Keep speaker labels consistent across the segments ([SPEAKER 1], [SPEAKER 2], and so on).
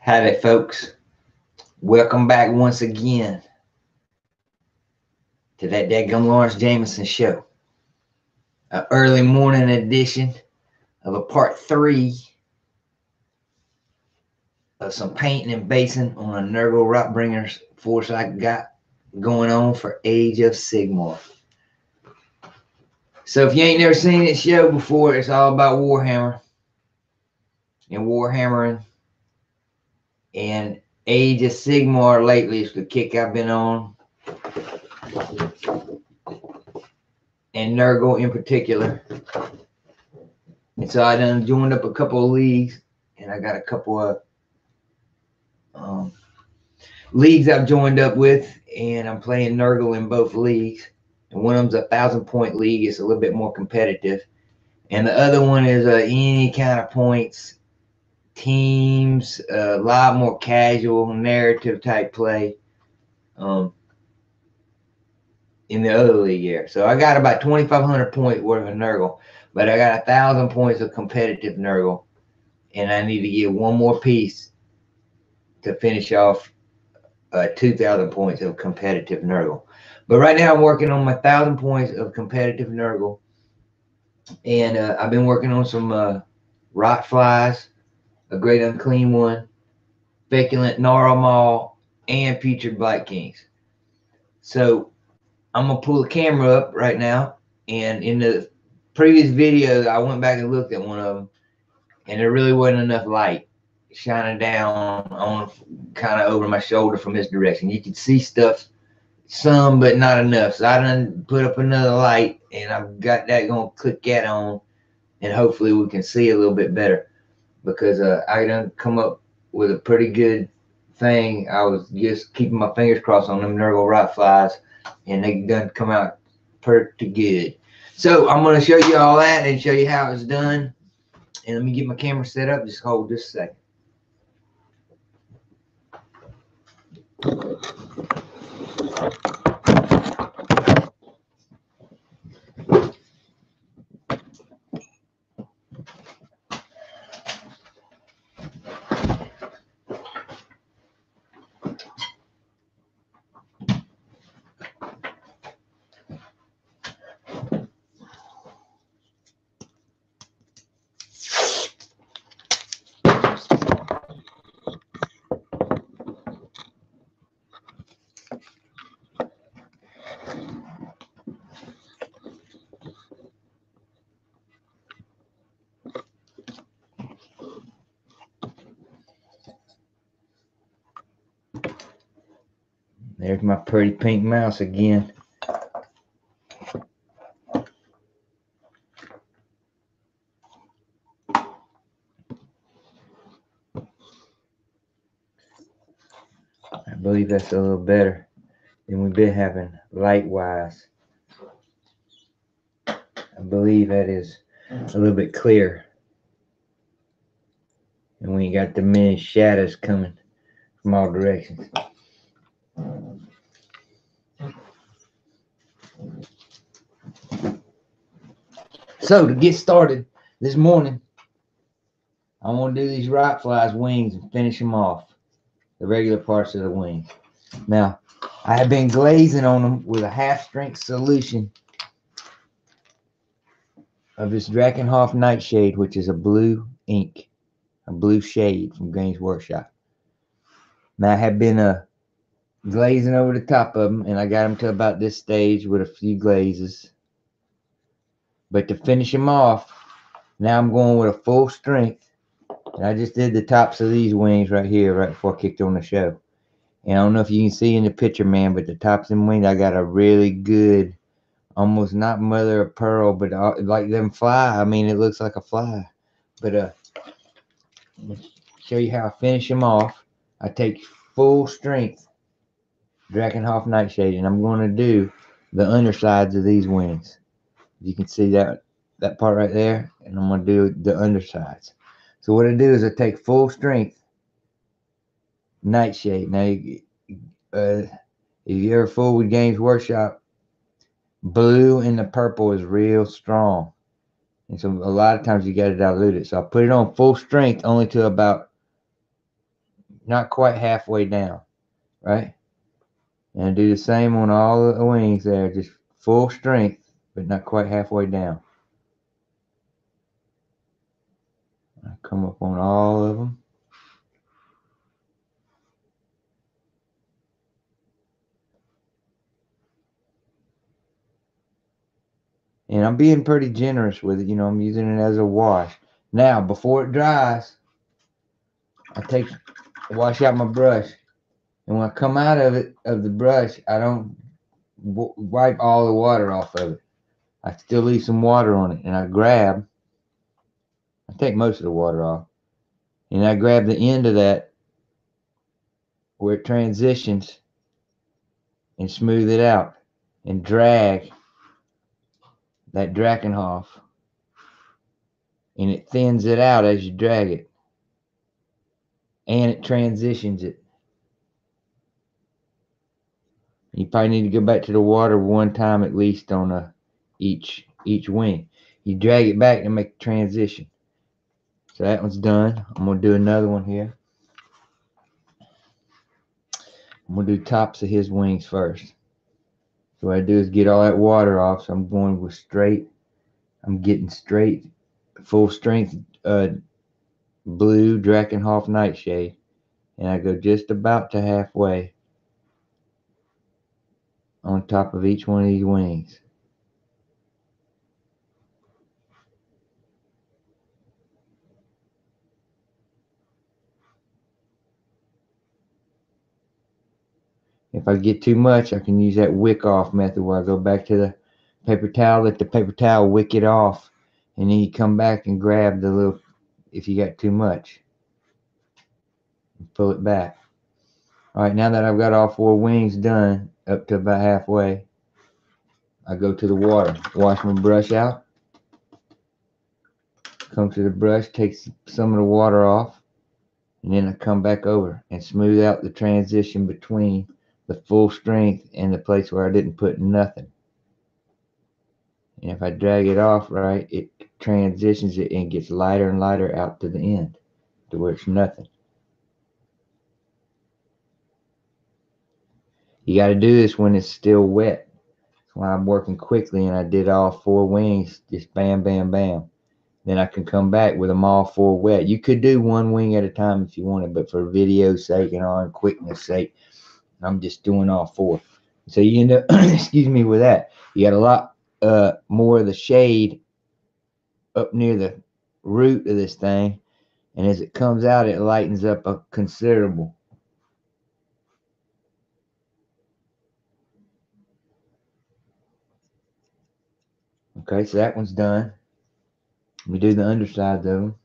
[SPEAKER 1] Howdy, folks. Welcome back once again to that dadgum Lawrence Jameson show. An early morning edition of a part 3 of some painting and basing on a Nurgle Rotbringers force I got going on for Age of Sigmar. So if you ain't never seen this show before, it's all about Warhammer and Warhammering. And Age of Sigmar lately is the kick I've been on. And Nurgle in particular. And so I done joined up a couple of leagues, and I got a couple of leagues I've joined up with, and I'm playing Nurgle in both leagues. And one of them's a 1,000-point league. It's a little bit more competitive. And the other one is any kind of points, teams, a lot more casual, narrative type play in the other league here. So I got about 2,500 points worth of Nurgle, but I got 1,000 points of competitive Nurgle, and I need to get one more piece to finish off 2,000 points of competitive Nurgle. But right now I'm working on my 1,000 points of competitive Nurgle, and I've been working on some rot flies, a great unclean one, feculent gnarl maul, and putrid blight kings. So I'm gonna pull the camera up right now, and in the previous video I went back and looked at one of them, and there really wasn't enough light shining down on kind of over my shoulder from this direction. You could see stuff some, but not enough. So I done put up another light, and I've got that gonna click that on, and hopefully we can see a little bit better, because I done come up with a pretty good thing. I was just keeping my fingers crossed on them Nurgle rot flies, and they done come out pretty good. So I'm going to show you all that and show you how it's done. And let me get my camera set up. Just hold just a second. There's my pretty pink mouse again. I believe that's a little better than we've been having light-wise. I believe that is a little bit clearer. And we got the many shadows coming from all directions. So to get started this morning, I want to do these rot flies wings and finish them off, the regular parts of the wings. Now, I have been glazing on them with a half-strength solution of this Drakenhof Nightshade, which is a blue ink, a blue shade from Games Workshop. Now, I have been glazing over the top of them, and I got them to about this stage with a few glazes. But to finish them off, now I'm going with a full strength. And I just did the tops of these wings right here, right before I kicked on the show. And I don't know if you can see in the picture, man, but the tops of the wings, I got a really good, almost not mother of pearl, but like them fly. I mean, it looks like a fly. But let me show you how I finish them off. I take full strength Drakenhof Nightshade, and I'm going to do the undersides of these wings. You can see that part right there, and I'm going to do the undersides. So what I do is I take full strength Nightshade. Now, if you ever fool with Games Workshop, blue and the purple is real strong, and so a lot of times you got to dilute it. So I put it on full strength only to about not quite halfway down, right? And I do the same on all the wings there, just full strength, but not quite halfway down. I come up on all of them. And I'm being pretty generous with it. You know, I'm using it as a wash. Now, before it dries, I wash out my brush. And when I come out of the brush, I don't wipe all the water off of it. I still leave some water on it. And I take most of the water off. And I grab the end of that where it transitions and smooth it out and drag that Drakenhof. And it thins it out as you drag it. And it transitions it. You probably need to go back to the water one time at least on each wing. You drag it back and make a transition. So that one's done. I'm going to do another one here. I'm going to do tops of his wings first. So what I do is get all that water off. So I'm going with I'm getting straight, full strength blue Drakenhof Nightshade. And I go just about to halfway on top of each one of these wings. If I get too much, I can use that wick off method where I go back to the paper towel, let the paper towel wick it off, and then you come back and grab the little, if you got too much, and pull it back. All right, now that I've got all 4 wings done up to about halfway, I go to the water, wash my brush out, come to the brush, take some of the water off, and then I come back over and smooth out the transition between the full strength and the place where I didn't put nothing. And if I drag it off right, it transitions it and gets lighter and lighter out to the end to where it's nothing. You got to do this when it's still wet. That's why I'm working quickly, and I did all 4 wings, just bam, bam, bam. Then I can come back with them all 4 wet. You could do 1 wing at a time if you wanted, but for video's sake and on quickness sake, I'm just doing all 4. So you end up, excuse me, with that. You got a lot more of the shade up near the root of this thing, and as it comes out, it lightens up a considerable. Okay, so that one's done. We do the undersides of them.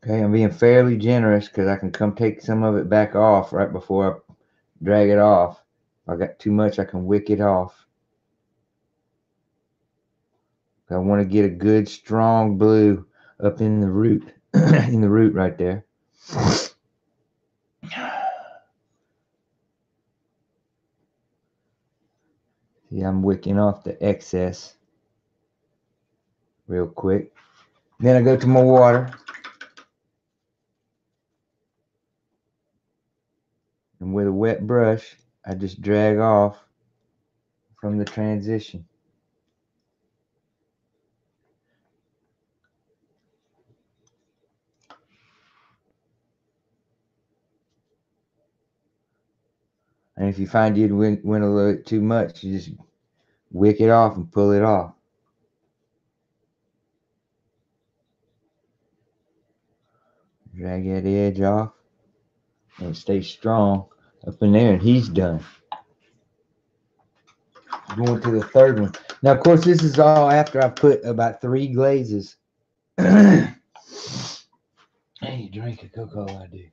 [SPEAKER 1] Okay, I'm being fairly generous because I can come take some of it back off right before I drag it off. If I got too much, I can wick it off. I want to get a good strong blue up in the root, in the root right there. See, I'm wicking off the excess real quick. Then I go to my water. And with a wet brush, I just drag off from the transition. And if you find you went a little too much, you just wick it off and pull it off. Drag that edge off and it stays strong up in there, and he's done. Going to the 3rd one. Now, of course, this is all after I put about 3 glazes. Hey, drink a Coca-Cola, I do.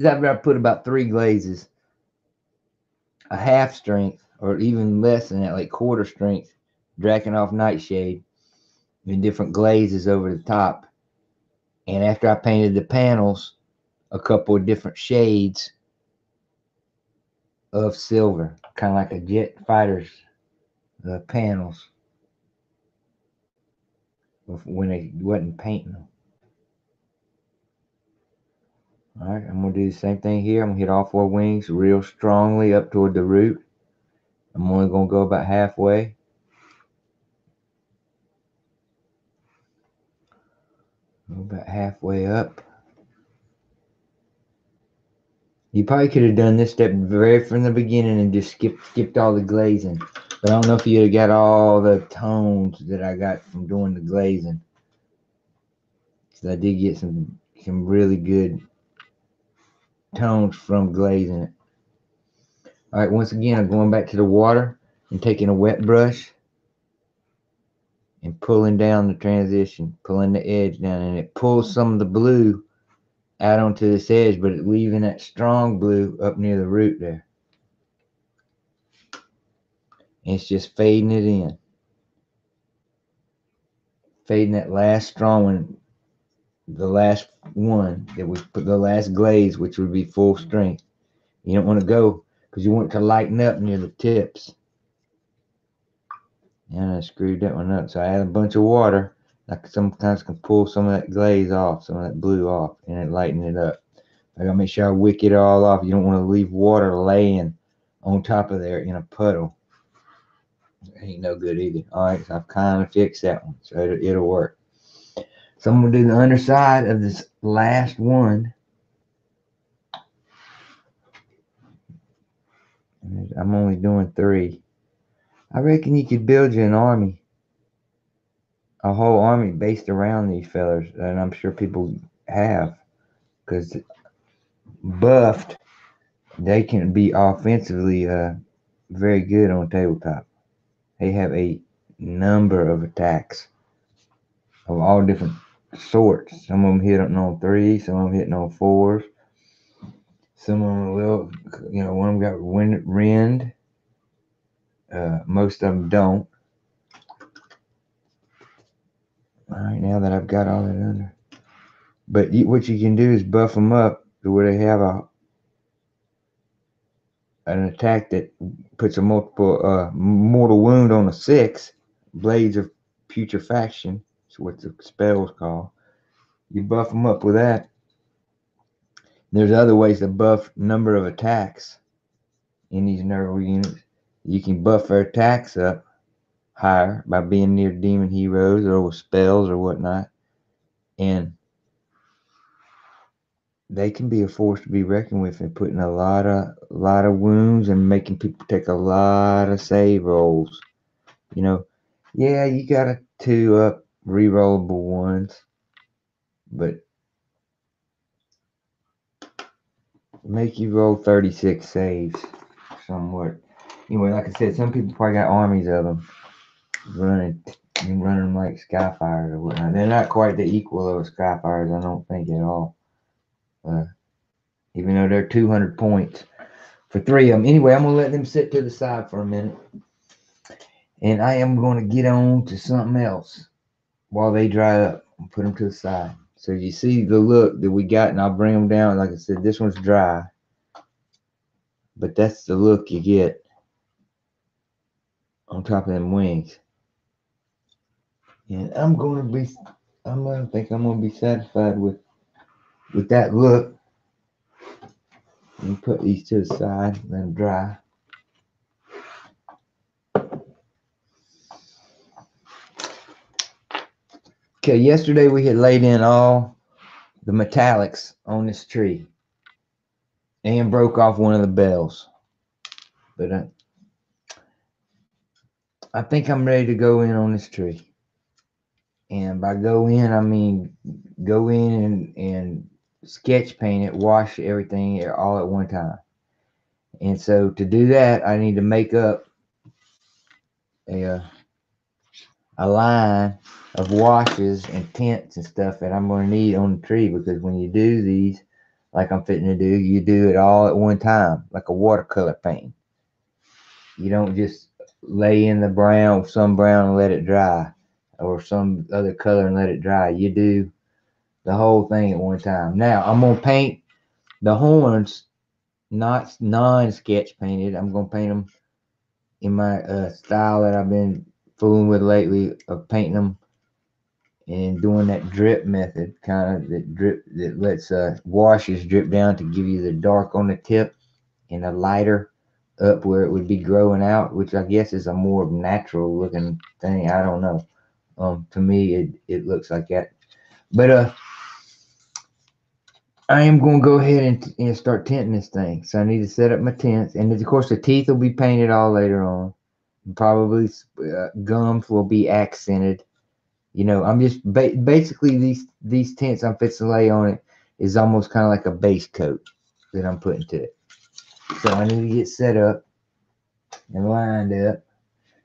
[SPEAKER 1] After I put about 3 glazes, a half strength, or even less than that, like quarter strength Drakenhof Nightshade in different glazes over the top. And after I painted the panels, a couple of different shades of silver, kind of like a jet fighter's panels when they wasn't painting them. All right, I'm going to do the same thing here. I'm going to hit all 4 wings real strongly up toward the root. I'm only going to go about halfway. Go about halfway up. You probably could have done this step very from the beginning and just skipped all the glazing. But I don't know if you'd have got all the tones that I got from doing the glazing. Because I did get some really good tones from glazing it. All right, once again, I'm going back to the water and taking a wet brush and pulling down the transition, pulling the edge down, and it pulls some of the blue out onto this edge, but it's leaving that strong blue up near the root there. And it's just fading it in. Fading that last strong one, the last one that we put, the last glaze, which would be full strength. You don't want to go because you want it to lighten up near the tips. And I screwed that one up. So I add a bunch of water. I sometimes can pull some of that glaze off, some of that blue off, and it lighten it up. I gotta make sure I wick it all off. You don't want to leave water laying on top of there in a puddle. It ain't no good either. All right, so I've kind of fixed that one, so it'll work. So I'm gonna do the underside of this last one. I'm only doing 3. I reckon you could build you an army, a whole army based around these fellers, and I'm sure people have, because buffed, they can be offensively very good on tabletop. They have a number of attacks of all different sorts. Some of them hit on 3, some of them hitting on 4s. Some of them will, one of them got rend. Most of them don't. All right, now that I've got all that under. But what you can do is buff them up to where they have an attack that puts a mortal wound on a 6. Blades of Putrefaction. That's what the spell's called. You buff them up with that. There's other ways to buff number of attacks in these Nurgle units. You can buff their attacks up higher by being near demon heroes or with spells or whatnot. And they can be a force to be reckoned with in putting a lot of wounds and making people take a lot of save rolls. Yeah, you got a 2-up rerollable ones, but make you roll 36 saves somewhat. Anyway, like I said, some people probably got armies of them running them like Skyfires or whatnot. They're not quite the equal of Skyfires, I don't think, at all. Even though they're 200 points for 3 of them. Anyway, I'm going to let them sit to the side for a minute. And I am going to get on to something else while they dry up and put them to the side. So you see the look that we got, and I'll bring them down. Like I said, this one's dry. But that's the look you get on top of them wings. And I think I'm going to be satisfied with that look. Let me put these to the side, let them dry. Okay, yesterday we had laid in all the metallics on this tree and broke off one of the bells. But I think I'm ready to go in on this tree. And by go in, I mean go in and sketch paint it, wash everything all at one time. And so to do that, I need to make up a line of washes and tints and stuff that I'm going to need on the tree, because when you do these, like I'm fitting to do, you do it all at one time, like a watercolor paint. You don't just lay in the brown, some brown and let it dry, or some other color and let it dry. You do the whole thing at one time. Now I'm gonna paint the horns, not non-sketch painted. I'm gonna paint them in my style that I've been fooling with lately of painting them and doing that drip method, kind of that drip that lets washes drip down to give you the dark on the tip and a lighter up where it would be growing out, which I guess is a more natural looking thing. I don't know. To me, it looks like that. But I am going to go ahead and start tinting this thing. So I need to set up my tints. And of course, the teeth will be painted all later on. Probably gums will be accented. You know, I'm just basically these tints I'm fixing to lay on it is almost kind of like a base coat that I'm putting to it. So I need to get set up and lined up.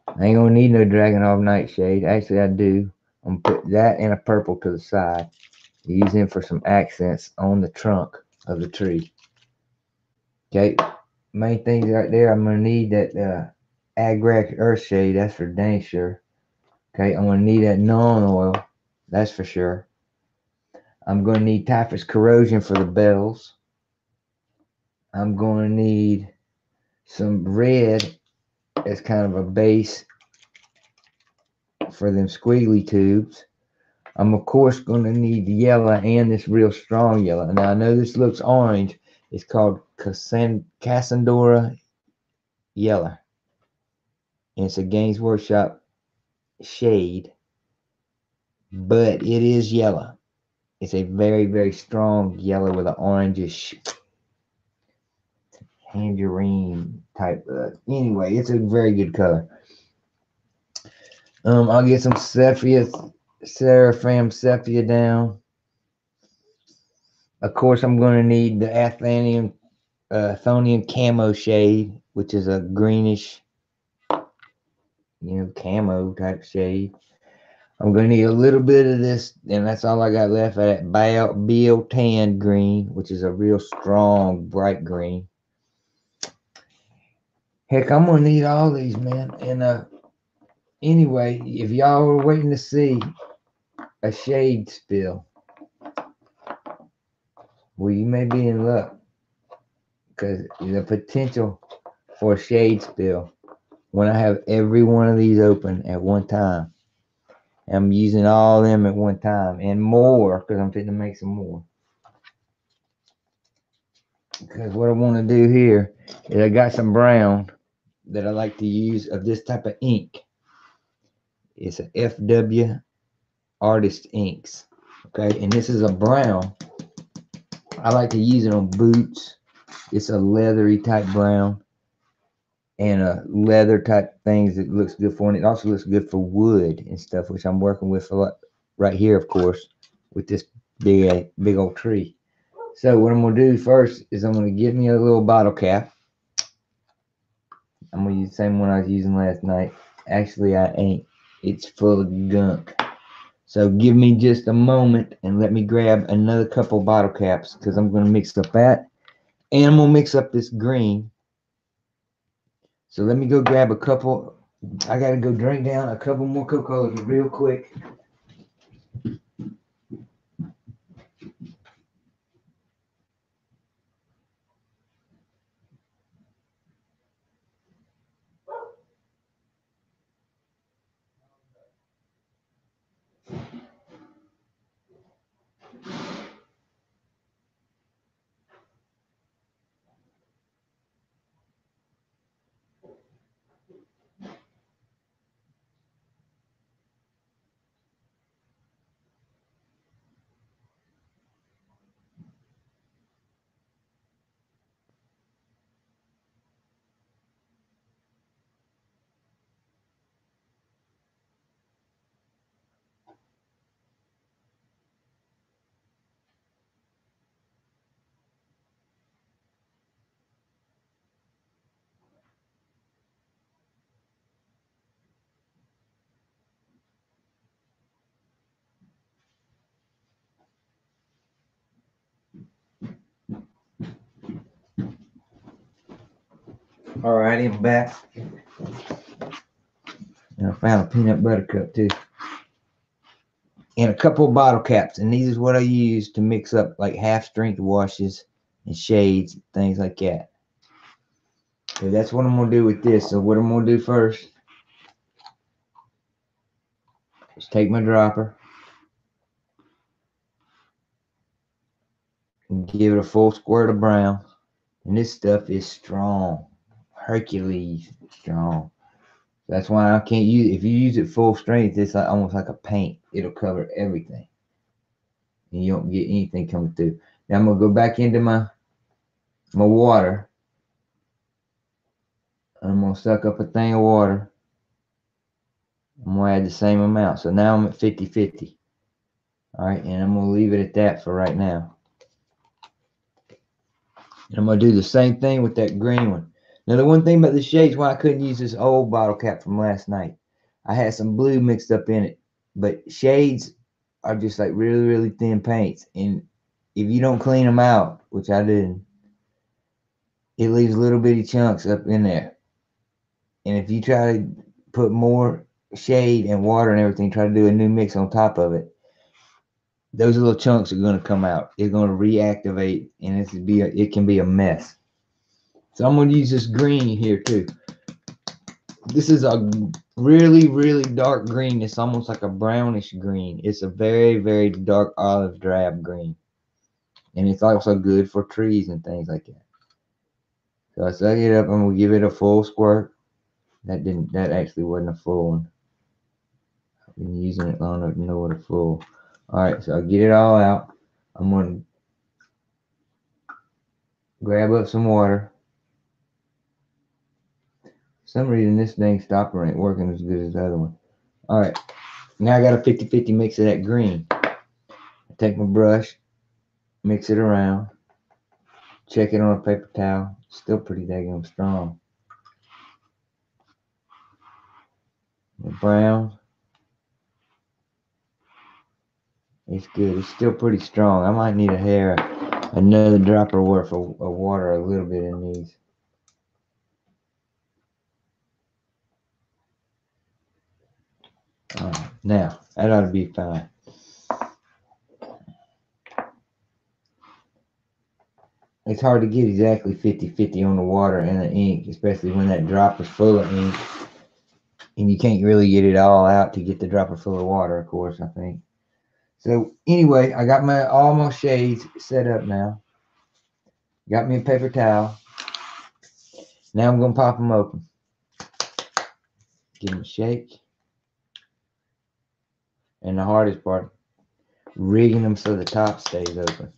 [SPEAKER 1] I ain't gonna need no Dragon Nightshade. Actually, I do. I'm gonna put that and a purple to the side. Use them for some accents on the trunk of the tree. Okay, main things right there. I'm gonna need that Agrak Earthshade. That's for dang sure. Okay, I'm gonna need that non-oil. That's for sure. I'm gonna need Typhus Corrosion for the bells. I'm gonna need some red as kind of a base for them squiggly tubes. I'm of course going to need yellow and this real strong yellow. Now I know this looks orange. It's called Cassandora Yellow. And it's a Games Workshop shade, but it is yellow. It's a very, very strong yellow with an orangish tangerine type. Anyway, it's a very good color. I'll get some Seraphim Sepia down. Of course, I'm going to need the Athonian Camo shade, which is a greenish, camo type shade. I'm going to need a little bit of this, and that's all I got left of that Beal Tan green, which is a real strong, bright green. Heck, I'm going to need all these, man. And anyway, if y'all were waiting to see a shade spill, well, you may be in luck, because the potential for a shade spill when I have every one of these open at one time. I'm using all of them at one time and more, because I'm fitting to make some more. Because what I want to do here is I got some brown that I like to use of this type of ink. It's a FW Artist Inks. Okay, and this is a brown. I like to use it on boots. It's a leathery type brown and a leather type things that looks good for, and it also looks good for wood and stuff, which I'm working with a lot right here, of course, with this big old tree. So what I'm gonna do first is I'm gonna get me a little bottle cap. I'm gonna use the same one I was using last night. Actually, I ain't. It's full of gunk. So give me just a moment and let me grab another couple bottle caps, because I'm gonna mix up that and I'm gonna mix up this green. So let me go grab a couple. I gotta go drink down a couple more Coca-Colas real quick. Alrighty, I'm back. And I found a peanut butter cup too. And a couple of bottle caps. And these is what I use to mix up like half strength washes and shades, things like that. So that's what I'm going to do with this. So what I'm going to do first is take my dropper and give it a full squirt of brown. And this stuff is strong. Hercules strong. That's why I can't use it. If you use it full strength, it's like almost like a paint. It'll cover everything. And you don't get anything coming through. Now I'm going to go back into my water. I'm going to suck up a thing of water. I'm going to add the same amount. So now I'm at 50-50. All right, and I'm going to leave it at that for right now. And I'm going to do the same thing with that green one. Now, the one thing about the shades, why I couldn't use this old bottle cap from last night, I had some blue mixed up in it. But shades are just like really, really thin paints. And if you don't clean them out, which I didn't, it leaves little bitty chunks up in there. And if you try to put more shade and water and everything, try to do a new mix on top of it, those little chunks are going to come out. It's going to reactivate, and it can be a mess. So I'm going to use this green here too. This is a really, really dark green. It's almost like a brownish green. It's a very, very dark olive drab green. And it's also good for trees and things like that. So I suck it up. I'm going to give it a full squirt. That actually wasn't a full one. I've been using it long enough to know what a full. Alright, so I'll get it all out. I'm going to grab up some water. For some reason this dang stopper ain't working as good as the other one. Alright, now I got a 50-50 mix of that green. I take my brush, mix it around, check it on a paper towel. Still pretty daggone strong. The brown, it's good. It's still pretty strong. I might need another dropper worth of water a little bit in these. Now, that ought to be fine. It's hard to get exactly 50-50 on the water and the ink, especially when that dropper's full of ink. And you can't really get it all out to get the dropper full of water, of course, I think. So anyway, I got all my shades set up now. Got me a paper towel. Now I'm going to pop them open. Give them a shake. And the hardest part, rigging them so the top stays open.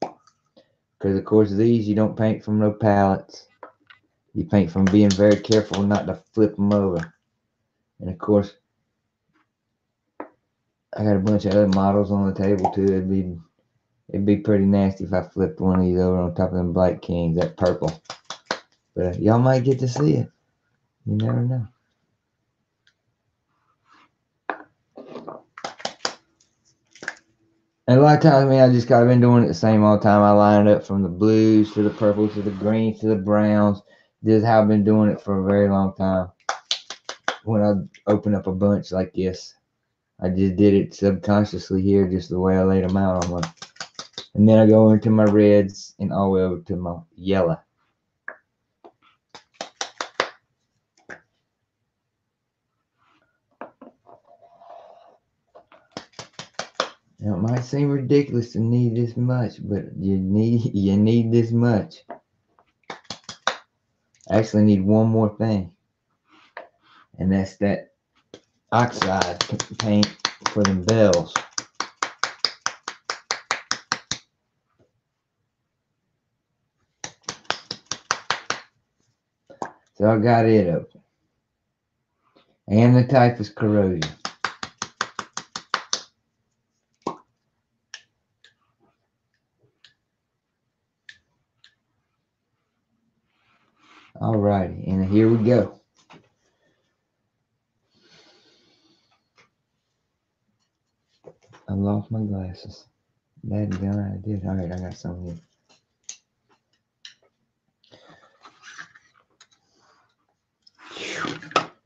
[SPEAKER 1] Because of course these you don't paint from no pallets. You paint from being very careful not to flip them over. And of course, I got a bunch of other models on the table too. It'd be pretty nasty if I flipped one of these over on top of them Black Kings, that purple. But y'all might get to see it. You never know. And a lot of times, I just got been doing it the same all the time. I line it up from the blues to the purples to the greens to the browns. This is how I've been doing it for a very long time. When I open up a bunch like this, I just did it subconsciously here, just the way I laid them out on one. And then I go into my reds and all the way over to my yellow. Now, it might seem ridiculous to need this much, but you need this much. I actually need one more thing, and that's that oxide paint for them bells. So I got it open. And the typhus corrosion. Alrighty, and here we go. I lost my glasses. That gun I did. Alright, I got some here.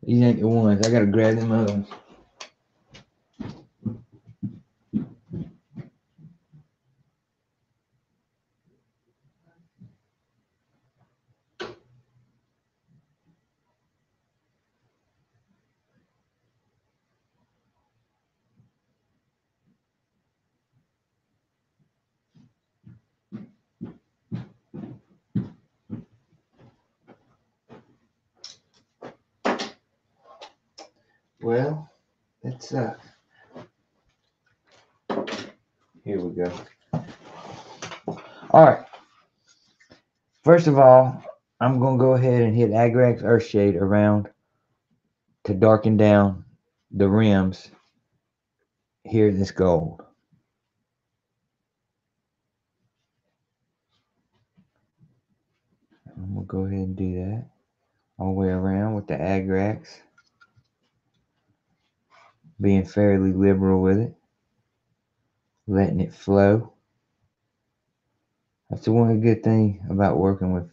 [SPEAKER 1] These ain't the ones. I gotta grab them other ones. Well, let's here we go. All right. First of all, I'm gonna go ahead and hit Agrax Earthshade around to darken down the rims here in this gold. I'm gonna go ahead and do that all the way around with the Agrax, being fairly liberal with it, letting it flow. That's the one good thing about working with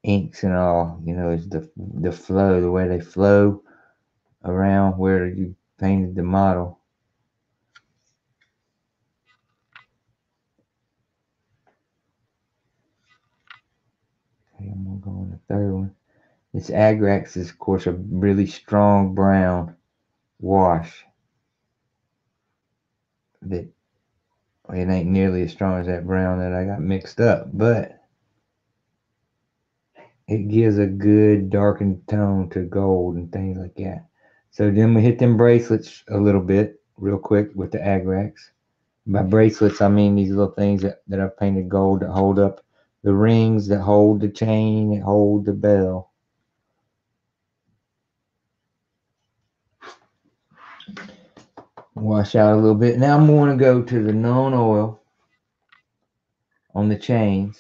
[SPEAKER 1] inks and all, you know, is the flow, the way they flow around where you painted the model. Okay, I'm gonna go on the third one. This Agrax is, of course, a really strong brown wash that it ain't nearly as strong as that brown that I got mixed up, but it gives a good darkened tone to gold and things like that. So then we hit them bracelets a little bit real quick with the Agrax. By bracelets, I mean these little things that I've painted gold that hold up the rings, that hold the chain, that hold the bell. Wash out a little bit. Now I'm going to go to the non-oil on the chains.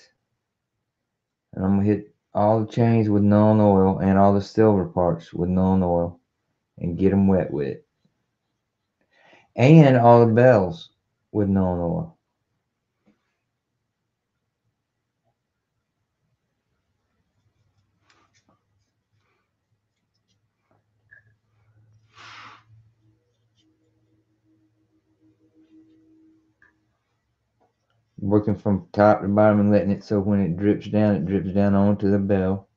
[SPEAKER 1] And I'm going to hit all the chains with non-oil and all the silver parts with non-oil and get them wet with it. And all the bells with non-oil. Working from top to bottom and letting it so when it drips down onto the bell.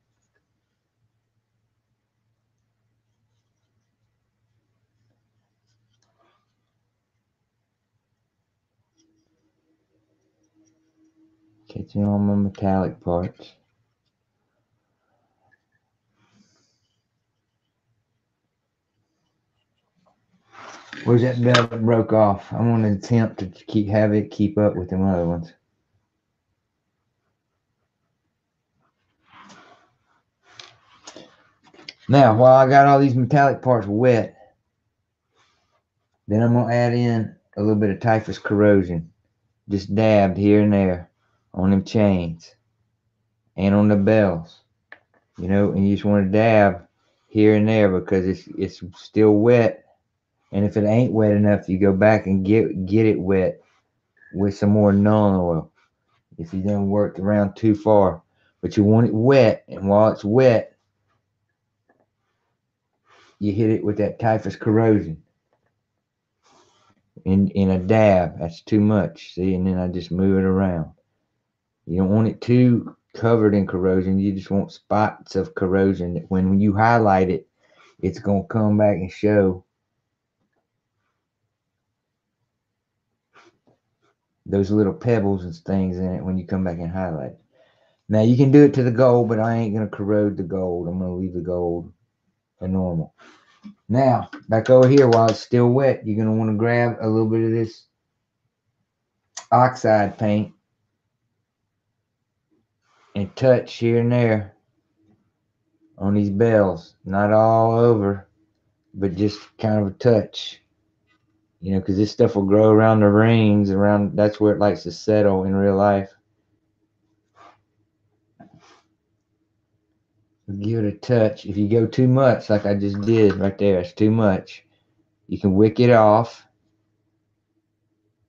[SPEAKER 1] Catching all my metallic parts. Where's that bell that broke off? I'm going to attempt to have it keep up with them other ones. Now, while I got all these metallic parts wet, then I'm going to add in a little bit of typhus corrosion. Just dabbed here and there on them chains and on the bells. You know, and you just want to dab here and there because it's still wet. And if it ain't wet enough, you go back and get it wet with some more non-oil. If you done worked around too far. But you want it wet, and while it's wet, you hit it with that typhus corrosion. In a dab, that's too much. See, and then I just move it around. You don't want it too covered in corrosion. You just want spots of corrosion that when you highlight it, it's going to come back and show those little pebbles and things in it when you come back and highlight it. Now you can do it to the gold, but I ain't going to corrode the gold. I'm going to leave the gold a normal. Now, back over here while it's still wet, you're going to want to grab a little bit of this oxide paint and touch here and there on these bells. Not all over, but just kind of a touch. You know, because this stuff will grow around the rings, that's where it likes to settle in real life. Give it a touch. If you go too much, like I just did right there, it's too much. You can wick it off.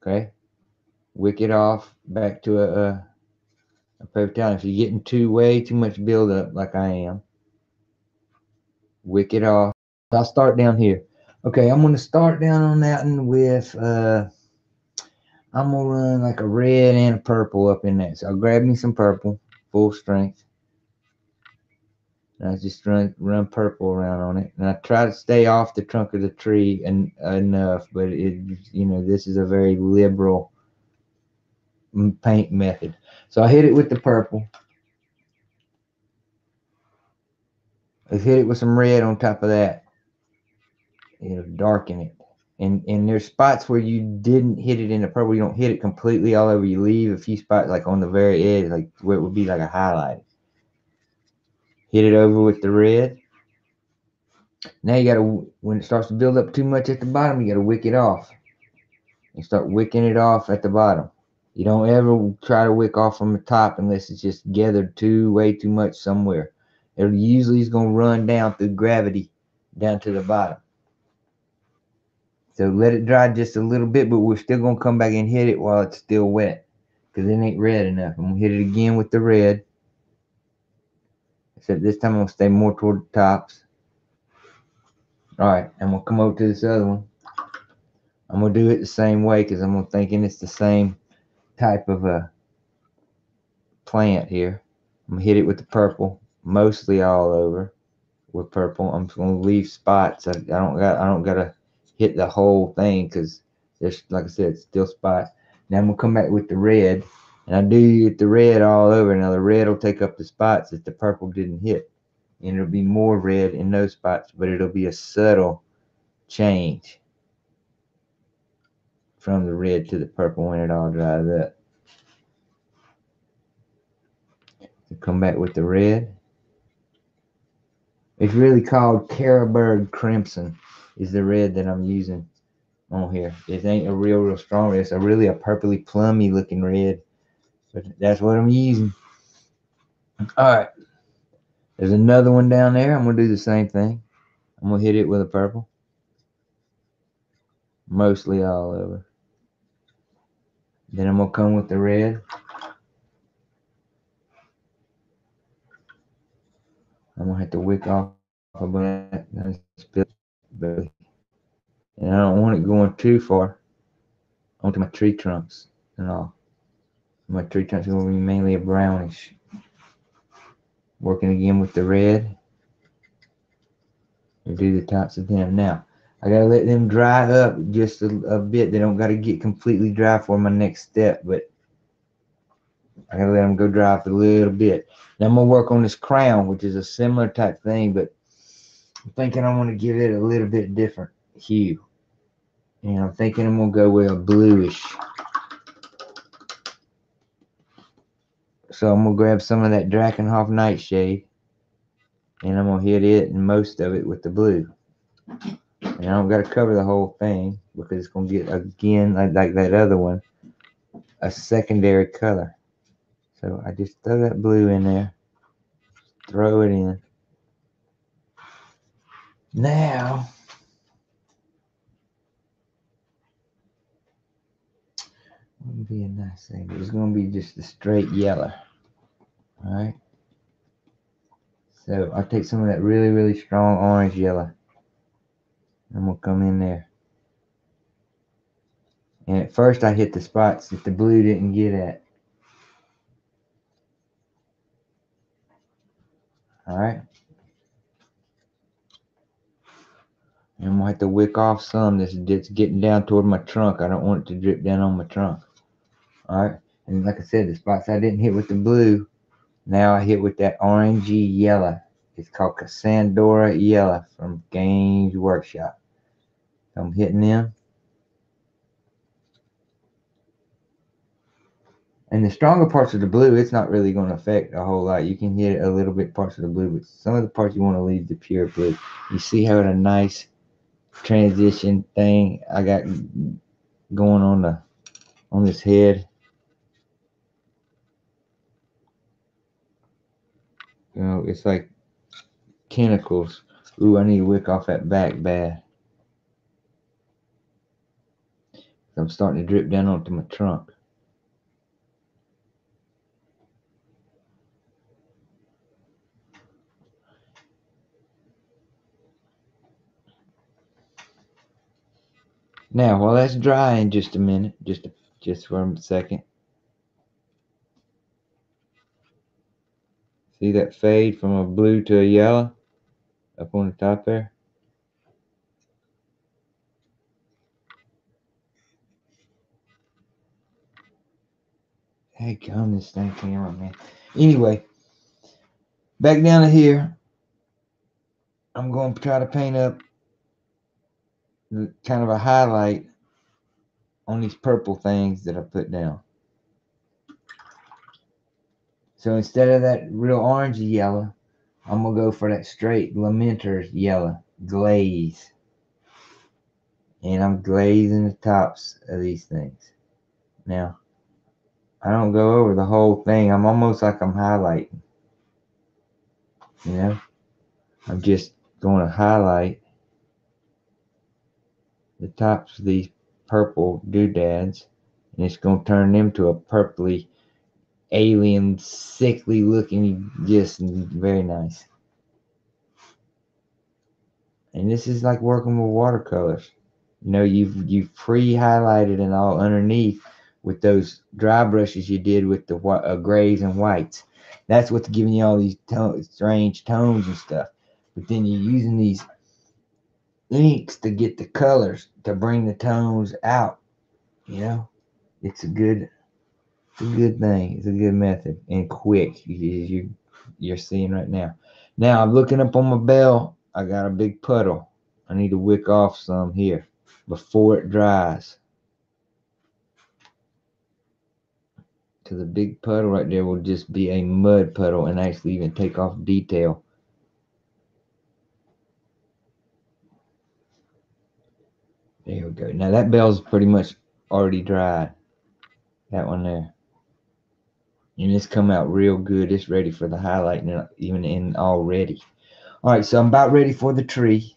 [SPEAKER 1] Okay? Wick it off back to a paper towel. If you're getting way too much buildup, like I am, wick it off. I'll start down here. Okay, I'm gonna start down on that one with I'm gonna run like a red and a purple up in that. So I'll grab me some purple, full strength. And I just run purple around on it, and I try to stay off the trunk of the tree enough. But this is a very liberal paint method. So I hit it with the purple. Let's hit it with some red on top of that. It'll darken it. And there's spots where you didn't hit it in the purple. You don't hit it completely all over. You leave a few spots like on the very edge, like where it would be like a highlight. Hit it over with the red. Now you gotta, when it starts to build up too much at the bottom, you gotta wick it off. You start wicking it off at the bottom. You don't ever try to wick off from the top unless it's just gathered way too much somewhere. It usually is gonna run down through gravity down to the bottom. So let it dry just a little bit, but we're still gonna come back and hit it while it's still wet, because it ain't red enough. I'm gonna hit it again with the red. Except this time I'm gonna stay more toward the tops. Alright, I'm gonna come over to this other one. I'm gonna do it the same way because I'm thinking it's the same type of a plant here. I'm gonna hit it with the purple, mostly all over with purple. I'm just gonna leave spots. I don't gotta hit the whole thing because there's, like I said, still spots. Now I'm gonna come back with the red, and I do hit the red all over. Now the red will take up the spots that the purple didn't hit, and it'll be more red in those spots, but it'll be a subtle change from the red to the purple when it all dries up. So come back with the red. It's really called Caribird Crimson is the red that I'm using on here. It ain't a real strong red. It's a really a purpley plummy looking red, but that's what I'm using. All right, there's another one down there. I'm gonna do the same thing. I'm gonna hit it with a purple, mostly all over. Then I'm gonna come with the red. I'm gonna have to wick off a bunch, and I don't want it going too far onto my tree trunks and all. My tree trunks are gonna be mainly a brownish. Working again with the red. And do the tops of them. Now, I gotta let them dry up just a bit. They don't gotta get completely dry for my next step, but I gotta let them go dry for a little bit. Now I'm gonna work on this crown, which is a similar type thing, but I'm thinking I want to give it a little bit different hue. And I'm thinking I'm gonna go with a bluish. So I'm gonna grab some of that Drakenhof Nightshade, and I'm gonna hit it and most of it with the blue. And I don't gotta cover the whole thing because it's gonna get, again, like that other one, a secondary color. So I just throw that blue in there, throw it in. Now, what would be a nice thing? It's gonna be just a straight yellow. All right. So I'll take some of that really, really strong orange yellow. I'm gonna come in there. And at first I hit the spots that the blue didn't get at. All right. And I'm gonna have to wick off some that's getting down toward my trunk. I don't want it to drip down on my trunk. All right. And like I said, the spots I didn't hit with the blue, now I hit with that orangey yellow. It's called Cassandra Yellow from Games Workshop. So I'm hitting them. And the stronger parts of the blue, it's not really going to affect a whole lot. You can hit a little bit parts of the blue, but some of the parts you want to leave the pure blue. You see how a nice transition thing I got going on this head. You know, it's like tentacles. Ooh, I need to wick off that back bad. I'm starting to drip down onto my trunk. Now, while that's drying just a minute, just for a second. See that fade from a blue to a yellow up on the top there? Hey, come this thing camera, man. Anyway, back down to here. I'm going to try to paint up kind of a highlight on these purple things that I put down. So instead of that real orangey yellow, I'm going to go for that straight Lamenter's yellow glaze. And I'm glazing the tops of these things. Now, I don't go over the whole thing. I'm almost like I'm highlighting. You know? I'm just going to highlight the tops of these purple doodads. And it's going to turn them to a purpley, alien, sickly looking, just very nice. And this is like working with watercolors. You know, you've pre-highlighted and all underneath with those dry brushes you did with the grays and whites. That's what's giving you all these strange tones and stuff. But then you're using these inks to get the colors to bring the tones out. You know, it's a good thing. It's a good method and quick. You're seeing right now. Now I'm looking up on my bell. I got a big puddle. I need to wick off some here before it dries. Because a big puddle right there will just be a mud puddle and actually even take off detail. There we go. Now that bell's pretty much already dried. That one there. And it's come out real good. It's ready for the highlight and even in already. Alright, so I'm about ready for the tree.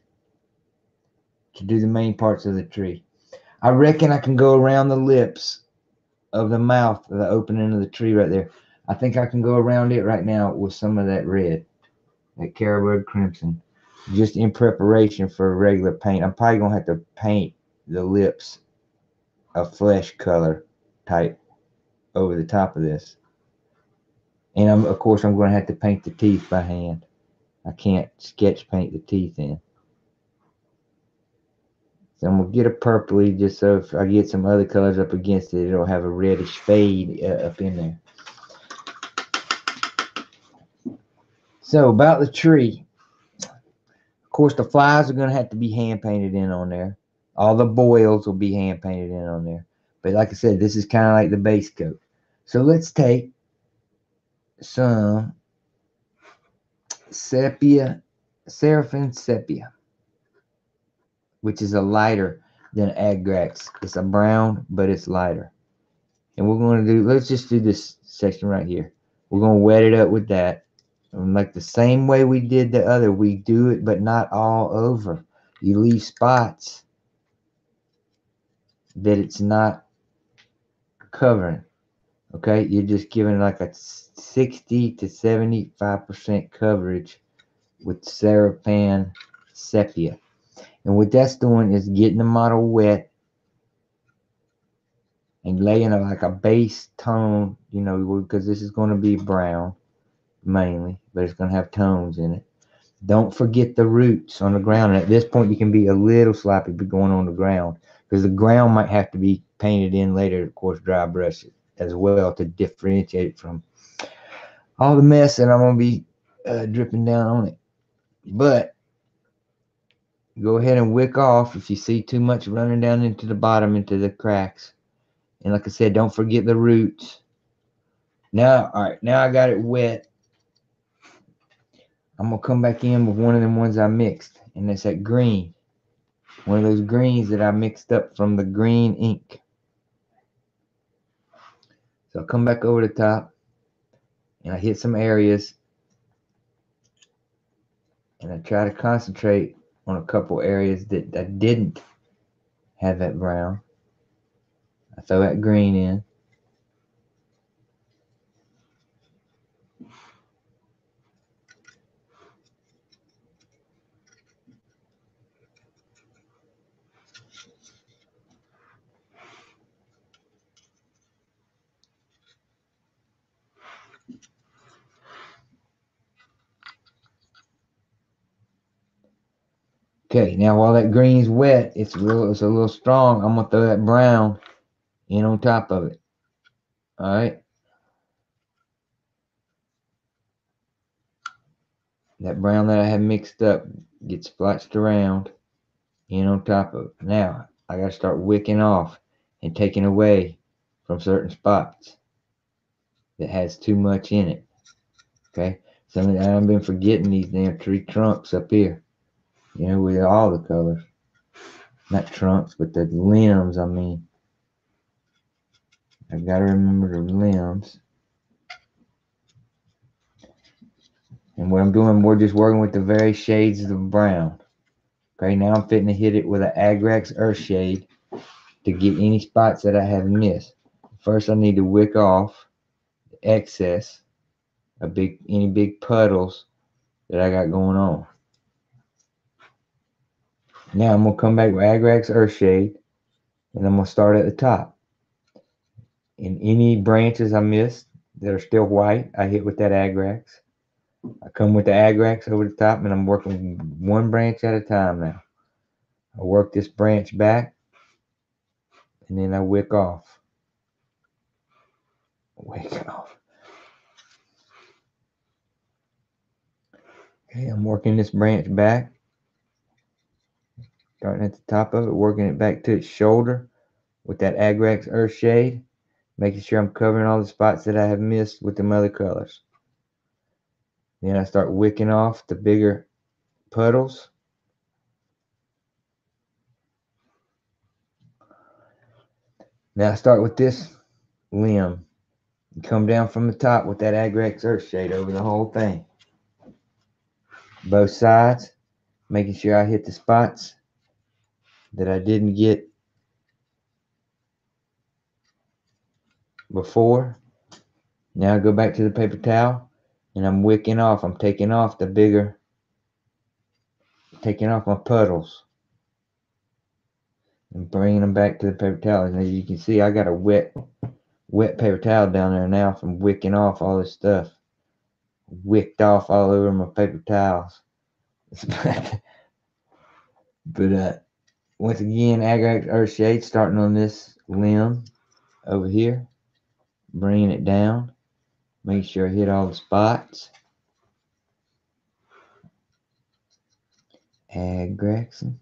[SPEAKER 1] To do the main parts of the tree. I reckon I can go around the lips of the mouth, the opening of the tree right there. I think I can go around it right now with some of that red, that carroburg crimson, just in preparation for a regular paint. I'm probably gonna have to paint the lips a flesh color type over the top of this, and of course I'm gonna have to paint the teeth by hand. I can't sketch paint the teeth in. So I'm gonna get a purpley just so if I get some other colors up against it, it'll have a reddish fade up in there. So about the tree, of course the flies are gonna have to be hand painted in on there. All the boils will be hand painted in on there. But like I said, this is kind of like the base coat. So let's take some sepia, Seraphim sepia, which is a lighter than Agrax. It's a brown, but it's lighter. And we're going to do, let's just do this section right here. We're going to wet it up with that. And like the same way we did the other, we do it, but not all over. You leave spots that it's not covering. Okay, you're just giving like a 60 to 75% coverage with Seraphim sepia. And what that's doing is getting the model wet and laying like a base tone, you know, because this is going to be brown mainly, but it's going to have tones in it. Don't forget the roots on the ground. And at this point, you can be a little sloppy going on the ground because the ground might have to be painted in later, of course, dry brush it as well to differentiate it from all the mess that I'm going to be dripping down on it. But go ahead and wick off if you see too much running down into the bottom, into the cracks. And like I said, don't forget the roots. Now, all right, now I got it wet. I'm going to come back in with one of them ones I mixed, and it's that green. One of those greens that I mixed up from the green ink. So I'll come back over the top, and I hit some areas, and I try to concentrate on a couple areas that I didn't have that brown. I throw that green in. Okay, now while that green's wet, it's a little strong. I'm gonna throw that brown in on top of it. All right. That brown that I have mixed up gets splotched around in on top of it. Now I gotta start wicking off and taking away from certain spots that has too much in it. Okay. I've been forgetting these damn tree trunks up here. You know, with all the colors. Not trunks, but the limbs, I mean. I've got to remember the limbs. And what I'm doing, we're just working with the various shades of brown. Okay, now I'm fitting to hit it with an Agrax Earthshade to get any spots that I have missed. First, I need to wick off the excess of any big puddles that I got going on. Now I'm going to come back with Agrax Earthshade, and I'm going to start at the top. And any branches I missed that are still white, I hit with that Agrax. I come with the Agrax over the top, and I'm working one branch at a time now. I work this branch back, and then I wick off. Wick off. Okay, I'm working this branch back, starting at the top of it, working it back to its shoulder with that Agrax Earthshade, making sure I'm covering all the spots that I have missed with them other colors. Then I start wicking off the bigger puddles. Now I start with this limb and come down from the top with that Agrax Earthshade over the whole thing. Both sides, making sure I hit the spots that I didn't get before. Now I go back to the paper towel and I'm wicking off. I'm taking off my puddles and bringing them back to the paper towel. And as you can see, I got a wet paper towel down there now from wicking off all this stuff. Wicked off all over my paper towels. But once again, Agrax Earthshade starting on this limb over here, bringing it down, make sure I hit all the spots. Agraxing.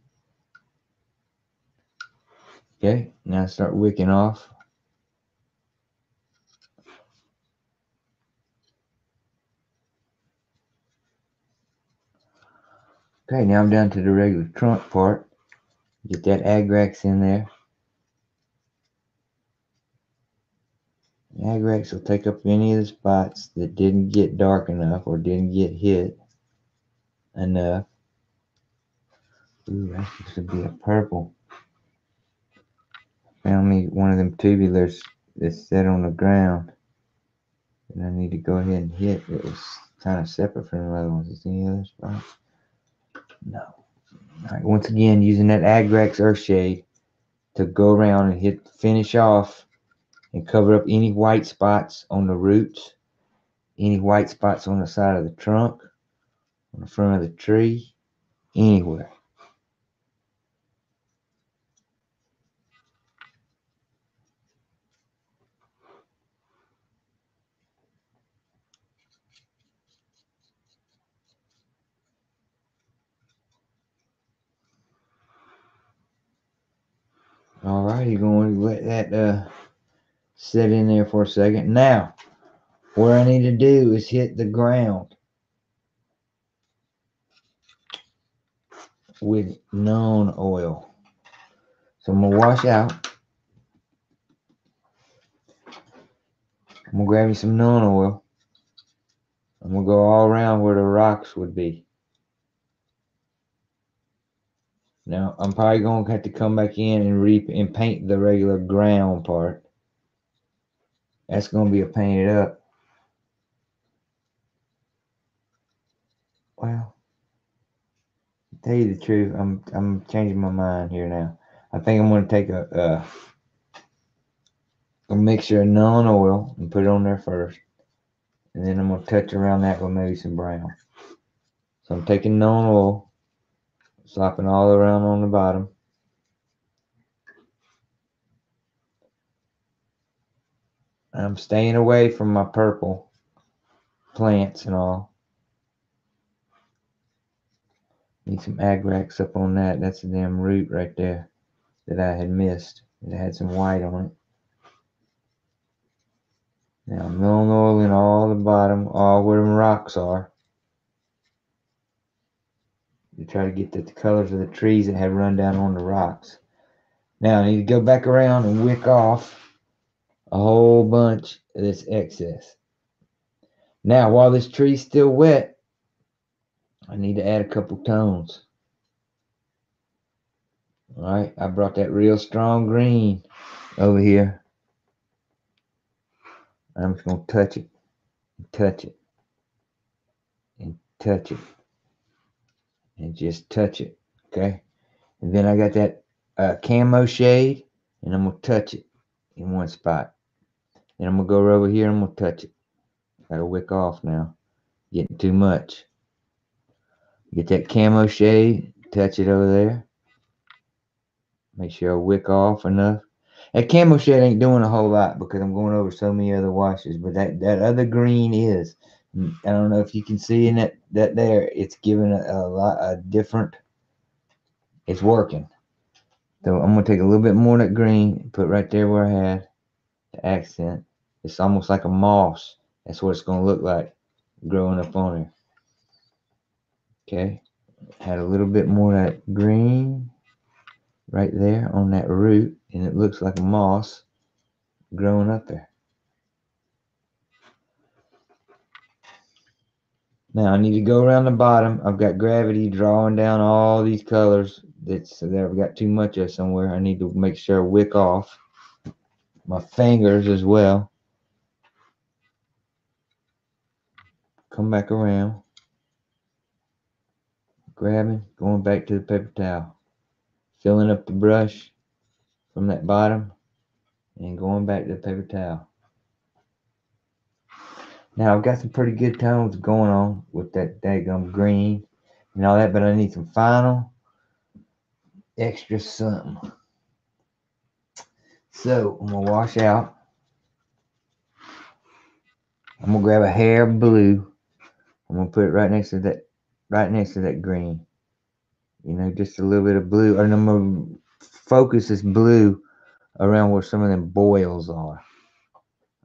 [SPEAKER 1] Okay, now start wicking off. Okay, now I'm down to the regular trunk part. Get that Agrax in there. Agrax will take up any of the spots that didn't get dark enough or didn't get hit enough. Ooh, that's supposed to be a purple. Found me one of them tubulars that's set on the ground. And I need to go ahead and hit. It was kind of separate from the other ones. Is any other spots? No. Alright, once again, using that Agrax Earthshade to go around and finish off and cover up any white spots on the roots, any white spots on the side of the trunk, on the front of the tree, anywhere. Alright, you're going to let that sit in there for a second. Now, what I need to do is hit the ground with None oil. So I'm going to wash out. I'm going to grab me some None oil. I'm going to go all around where the rocks would be. Now, I'm probably going to have to come back in and paint the regular ground part. That's going to be a painted up. Well, to tell you the truth, I'm changing my mind here now. I think I'm going to take a mixture of None oil and put it on there first. And then I'm going to touch around that with maybe some brown. So I'm taking None oil, Slopping all around on the bottom. I'm staying away from my purple plants and all. Need some agrax up on that. That's the damn root right there that I had missed. It had some white on it. Now I'm milling oil in all the bottom, all where the rocks are. To try to get the colors of the trees that had run down on the rocks. Now I need to go back around and wick off a whole bunch of this excess. Now while this tree's still wet, I need to add a couple tones. Alright, I brought that real strong green over here. I'm just going to touch it, and touch it, and touch it, and just touch it, okay? And then I got that camo shade, and I'm going to touch it in one spot. And I'm going to go over here, and I'm going to touch it. Got to wick off now. Getting too much. Get that camo shade, touch it over there. Make sure I wick off enough. That camo shade ain't doing a whole lot because I'm going over so many other washes, but that other green is. I don't know if you can see in that there, it's giving a different, it's working. So I'm going to take a little bit more of that green and put right there where I had the accent. It's almost like a moss. That's what it's going to look like growing up on here. Okay. Had a little bit more of that green right there on that root, and it looks like a moss growing up there. Now I need to go around the bottom. I've got gravity drawing down all these colors that I've got too much of somewhere. I need to make sure I wick off my fingers as well. Come back around, grabbing, going back to the paper towel, filling up the brush from that bottom and going back to the paper towel. Now I've got some pretty good tones going on with that daggum green and all that, but I need some final extra something. So I'm gonna wash out. I'm gonna grab a hair of blue. I'm gonna put it right next to that green. You know, just a little bit of blue, and I'm gonna focus this blue around where some of them boils are.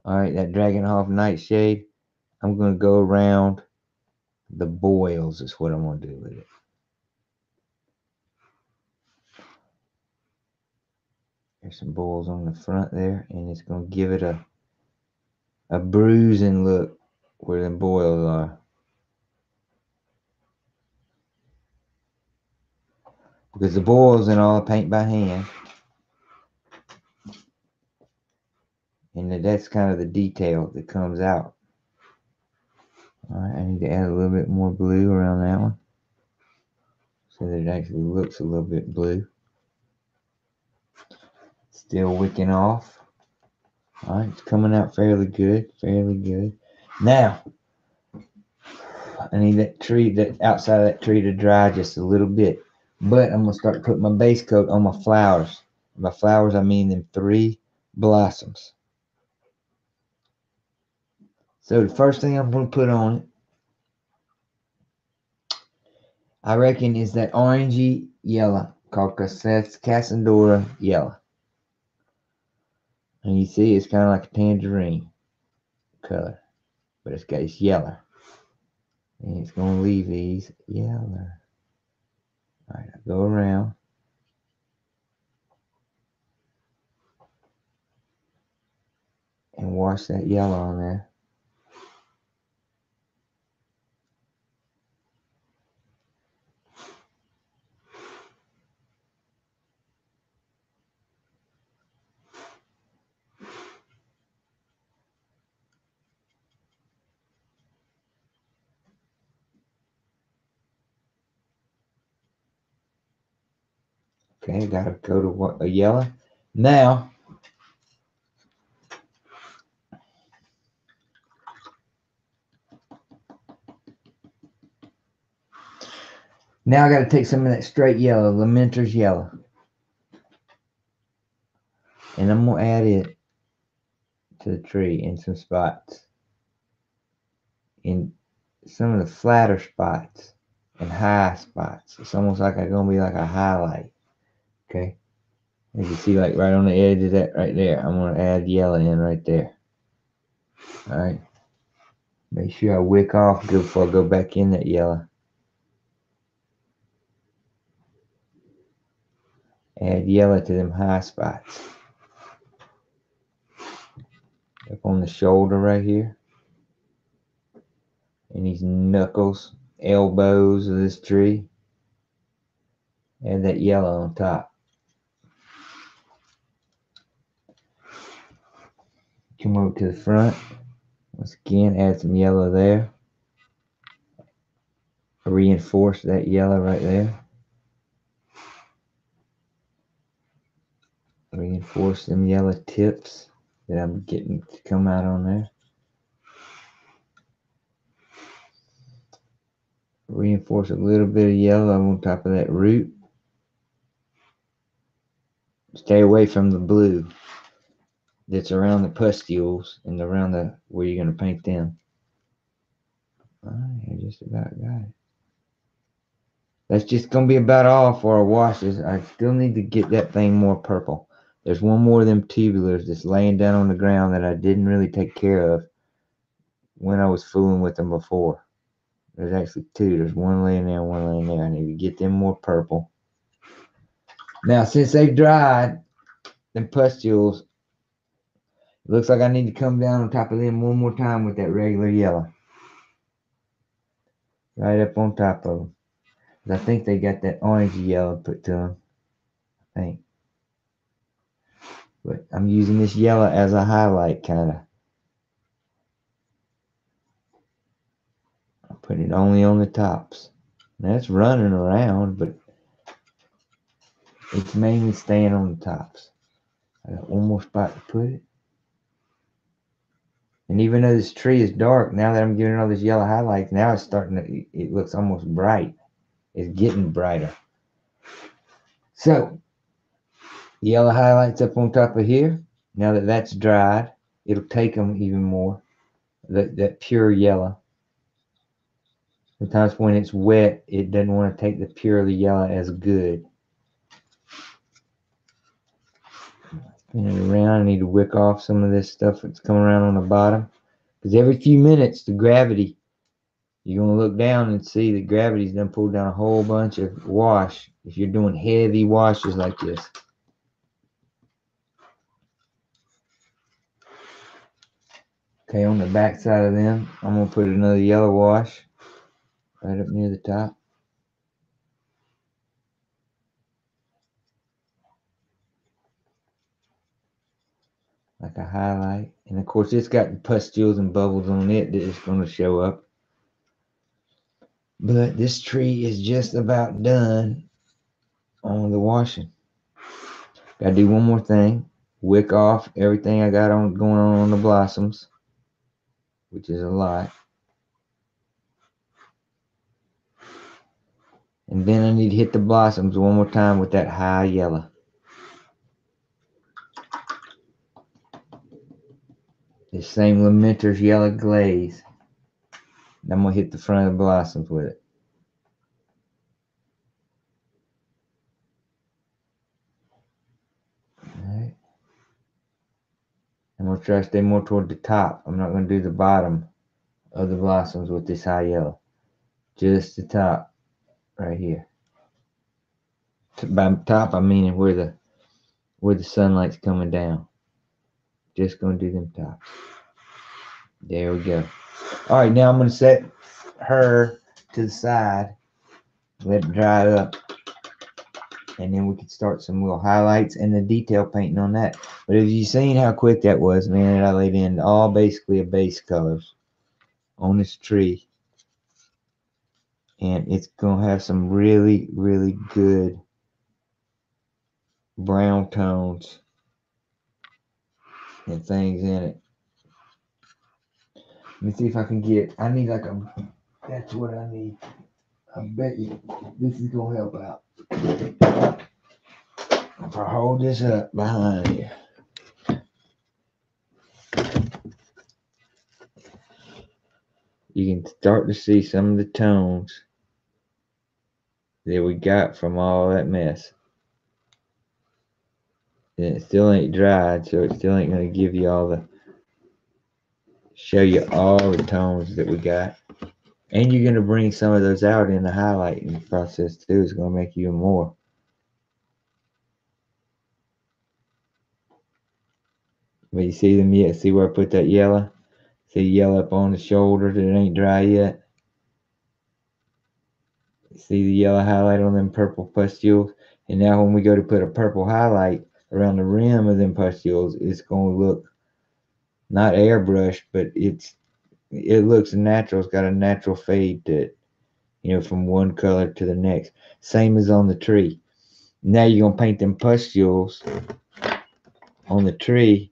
[SPEAKER 1] All right, that Dragonhof Nightshade. I'm gonna go around the boils. Is what I'm gonna do with it. There's some boils on the front there, and it's gonna give it a bruising look where the boils are. Because the boils and all paint by hand. And that's kind of the detail that comes out. Alright, I need to add a little bit more blue around that one. So that it actually looks a little bit blue. Still wicking off. Alright, it's coming out fairly good. Fairly good. Now, I need that outside of that tree to dry just a little bit. But I'm going to start putting my base coat on my flowers. By flowers, I mean them 3 blossoms. So the first thing I'm going to put on it, I reckon, is that orangey yellow called Cassandora yellow. And you see it's kind of like a tangerine color, but it's yellow. And it's going to leave these yellow. Alright, I go around. And wash that yellow on there. Okay, got a coat of a yellow. Now, Now I got to take some of that straight yellow, Lamenter's yellow. And I'm going to add it to the tree in some spots. In some of the flatter spots and high spots. It's almost like it's going to be like a highlight. Okay. You can see like right on the edge of that right there. I'm going to add yellow in right there. Alright. Make sure I wick off good before I go back in that yellow. Add yellow to them high spots. Up on the shoulder right here. And these knuckles, elbows of this tree. Add that yellow on top. Come over to the front. Once again, add some yellow there. Reinforce that yellow right there. Reinforce them yellow tips that I'm getting to come out on there. Reinforce a little bit of yellow on top of that root. Stay away from the blue that's around the pustules and around the where you're going to paint them. I just about got it. That's just going to be about all for our washes. I still need to get that thing more purple. There's one more of them tubulars that's laying down on the ground that I didn't really take care of when I was fooling with them before. There's actually two. There's one laying there and one laying there. I need to get them more purple. Now, since they've dried, them pustules, it looks like I need to come down on top of them one more time with that regular yellow. Right up on top of them. I think they got that orange yellow put to them. I think. But I'm using this yellow as a highlight, kind of. I'm putting it only on the tops. Now it's running around, but it's mainly staying on the tops. I got one more spot to put it. And even though this tree is dark, now that I'm giving all this yellow highlights, now it's starting to, it looks almost bright. It's getting brighter. So, yellow highlights up on top of here. Now that that's dried, it'll take them even more. That pure yellow. Sometimes when it's wet, it doesn't want to take the purely yellow as good. Spin it around. I need to wick off some of this stuff that's coming around on the bottom. Because every few minutes, the gravity, you're going to look down and see the gravity's done pulled down a whole bunch of wash if you're doing heavy washes like this. Okay, on the back side of them, I'm going to put another yellow wash right up near the top. Like a highlight. And of course, it's got pustules and bubbles on it that is going to show up. But this tree is just about done on the washing. Got to do one more thing. Wick off everything I got on going on the blossoms, which is a lot. And then I need to hit the blossoms one more time with that high yellow. This same Lamenter's yellow glaze. And I'm going to hit the front of the blossoms with it. Alright. I'm going to try to stay more toward the top. I'm not going to do the bottom of the blossoms with this high yellow. Just the top right here. By top, I mean where the sunlight's coming down. Just going to do them tops. There we go. All right, now I'm going to set her to the side. Let it dry up. And then we can start some little highlights and the detail painting on that. But have you seen how quick that was, man? I laid in all basically a base colors on this tree. And it's going to have some really, really good brown tones and things in it. Let me see if I can get, I need like a, that's what I need. I bet you this is gonna help out. If I hold this up behind you. You can start to see some of the tones that we got from all that mess. And it still ain't dried, so it still ain't gonna give you all the, show you all the tones that we got. And you're gonna bring some of those out in the highlighting process too. It's gonna make you more. But you see them yet? See where I put that yellow? See yellow up on the shoulder that ain't dry yet? See the yellow highlight on them purple pustules? And now when we go to put a purple highlight around the rim of them pustules, it's going to look not airbrushed, but it looks natural. It's got a natural fade to it, you know, from one color to the next. Same as on the tree. Now you're going to paint them pustules on the tree,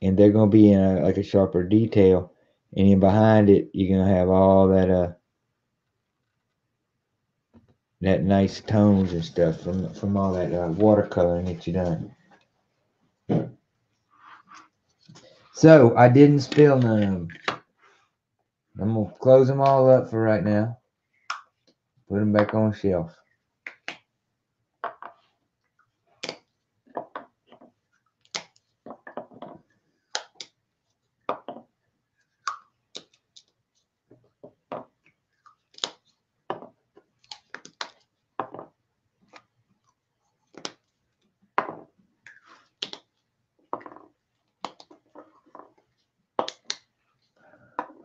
[SPEAKER 1] and they're going to be in like a sharper detail. And then behind it, you're going to have all that that nice tones and stuff from all that watercoloring that you done. So I didn't spill none of them. I'm gonna close them all up for right now. Put them back on the shelf.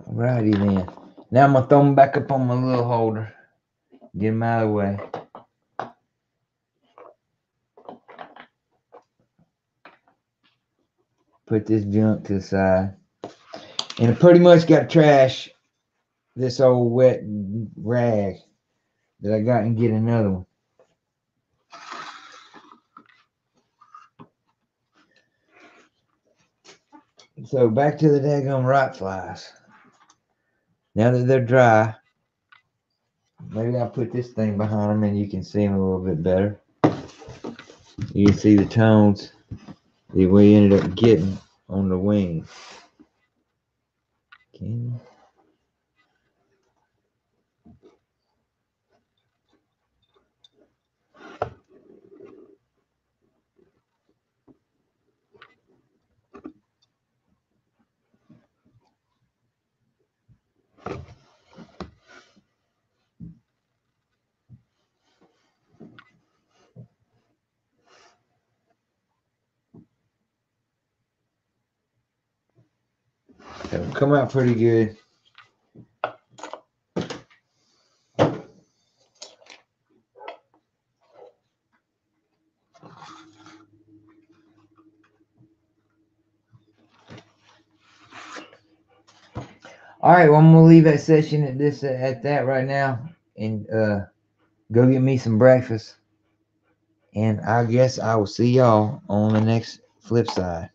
[SPEAKER 1] Alrighty then. Now I'm gonna throw them back up on my little holder. Get them out of the way. Put this junk to the side. And I pretty much got to trash this old wet rag that I got and get another one. So back to the daggum rot flies. Now that they're dry, maybe I'll put this thing behind them and you can see them a little bit better. You can see the tones that we ended up getting on the wings. Can you? It'll come out pretty good. All right, well, I'm gonna leave that session at that right now, and go get me some breakfast. And I guess I will see y'all on the next flip side.